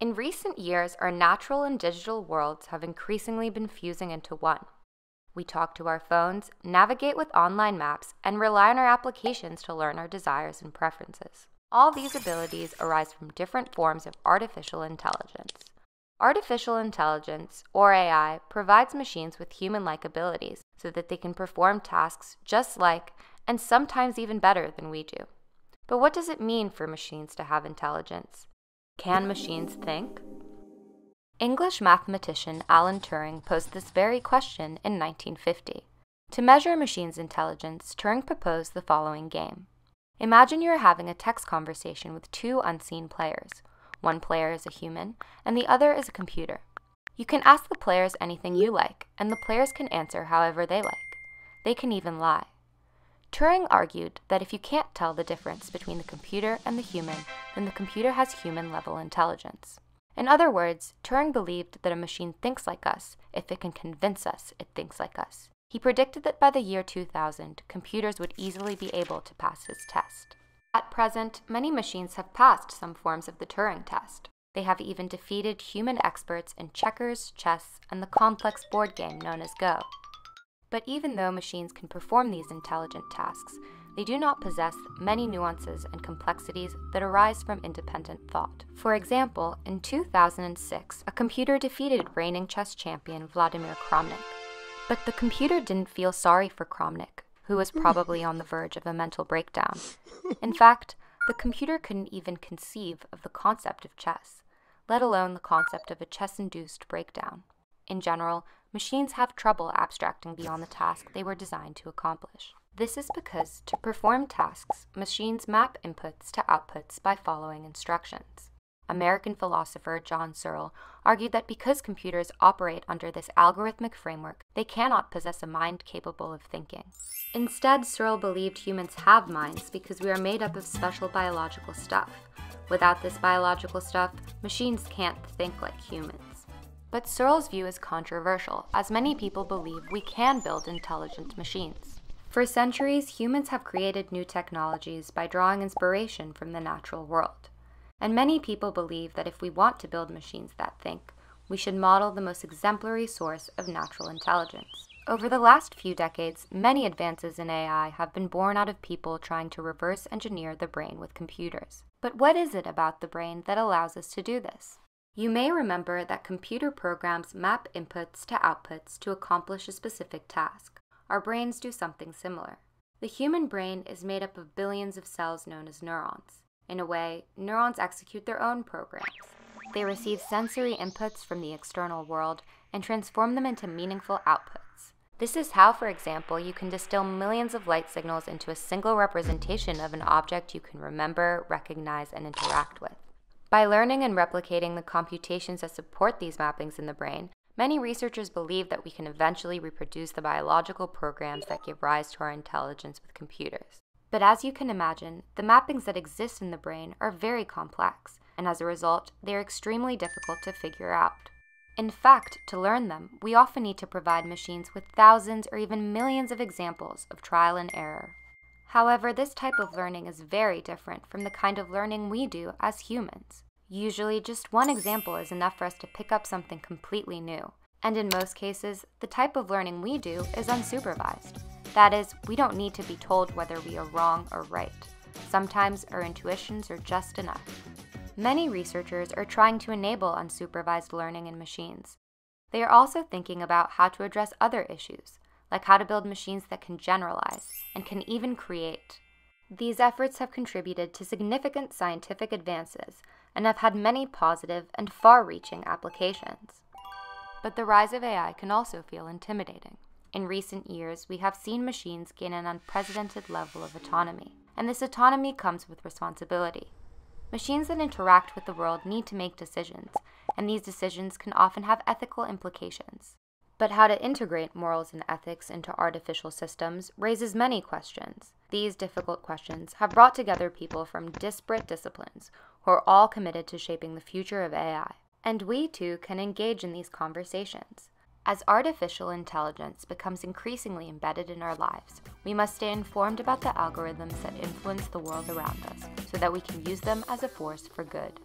In recent years, our natural and digital worlds have increasingly been fusing into one. We talk to our phones, navigate with online maps, and rely on our applications to learn our desires and preferences. All these abilities arise from different forms of artificial intelligence. Artificial intelligence, or AI, provides machines with human-like abilities so that they can perform tasks just like, and sometimes even better than we do. But what does it mean for machines to have intelligence? Can machines think? English mathematician Alan Turing posed this very question in 1950. To measure a machine's intelligence, Turing proposed the following game. Imagine you're having a text conversation with two unseen players. One player is a human, and the other is a computer. You can ask the players anything you like, and the players can answer however they like. They can even lie. Turing argued that if you can't tell the difference between the computer and the human, then the computer has human-level intelligence. In other words, Turing believed that a machine thinks like us if it can convince us it thinks like us. He predicted that by the year 2000, computers would easily be able to pass his test. At present, many machines have passed some forms of the Turing test. They have even defeated human experts in checkers, chess, and the complex board game known as Go. But even though machines can perform these intelligent tasks, they do not possess many nuances and complexities that arise from independent thought. For example, in 2006, a computer defeated reigning chess champion Vladimir Kramnik. But the computer didn't feel sorry for Kramnik, who was probably on the verge of a mental breakdown. In fact, the computer couldn't even conceive of the concept of chess, let alone the concept of a chess-induced breakdown. In general, machines have trouble abstracting beyond the task they were designed to accomplish. This is because, to perform tasks, machines map inputs to outputs by following instructions. American philosopher John Searle argued that because computers operate under this algorithmic framework, they cannot possess a mind capable of thinking. Instead, Searle believed humans have minds because we are made up of special biological stuff. Without this biological stuff, machines can't think like humans. But Searle's view is controversial, as many people believe we can build intelligent machines. For centuries, humans have created new technologies by drawing inspiration from the natural world. And many people believe that if we want to build machines that think, we should model the most exemplary source of natural intelligence. Over the last few decades, many advances in AI have been born out of people trying to reverse engineer the brain with computers. But what is it about the brain that allows us to do this? You may remember that computer programs map inputs to outputs to accomplish a specific task. Our brains do something similar. The human brain is made up of billions of cells known as neurons. In a way, neurons execute their own programs. They receive sensory inputs from the external world and transform them into meaningful outputs. This is how, for example, you can distill millions of light signals into a single representation of an object you can remember, recognize, and interact with. By learning and replicating the computations that support these mappings in the brain, many researchers believe that we can eventually reproduce the biological programs that give rise to our intelligence with computers. But as you can imagine, the mappings that exist in the brain are very complex, and as a result, they are extremely difficult to figure out. In fact, to learn them, we often need to provide machines with thousands or even millions of examples of trial and error. However, this type of learning is very different from the kind of learning we do as humans. Usually, just one example is enough for us to pick up something completely new. And in most cases, the type of learning we do is unsupervised. That is, we don't need to be told whether we are wrong or right. Sometimes our intuitions are just enough. Many researchers are trying to enable unsupervised learning in machines. They are also thinking about how to address other issues, like how to build machines that can generalize and can even create. These efforts have contributed to significant scientific advances and have had many positive and far-reaching applications. But the rise of AI can also feel intimidating. In recent years, we have seen machines gain an unprecedented level of autonomy, and this autonomy comes with responsibility. Machines that interact with the world need to make decisions, and these decisions can often have ethical implications. But how to integrate morals and ethics into artificial systems raises many questions. These difficult questions have brought together people from disparate disciplines who are all committed to shaping the future of AI. And we too can engage in these conversations. As artificial intelligence becomes increasingly embedded in our lives, we must stay informed about the algorithms that influence the world around us so that we can use them as a force for good.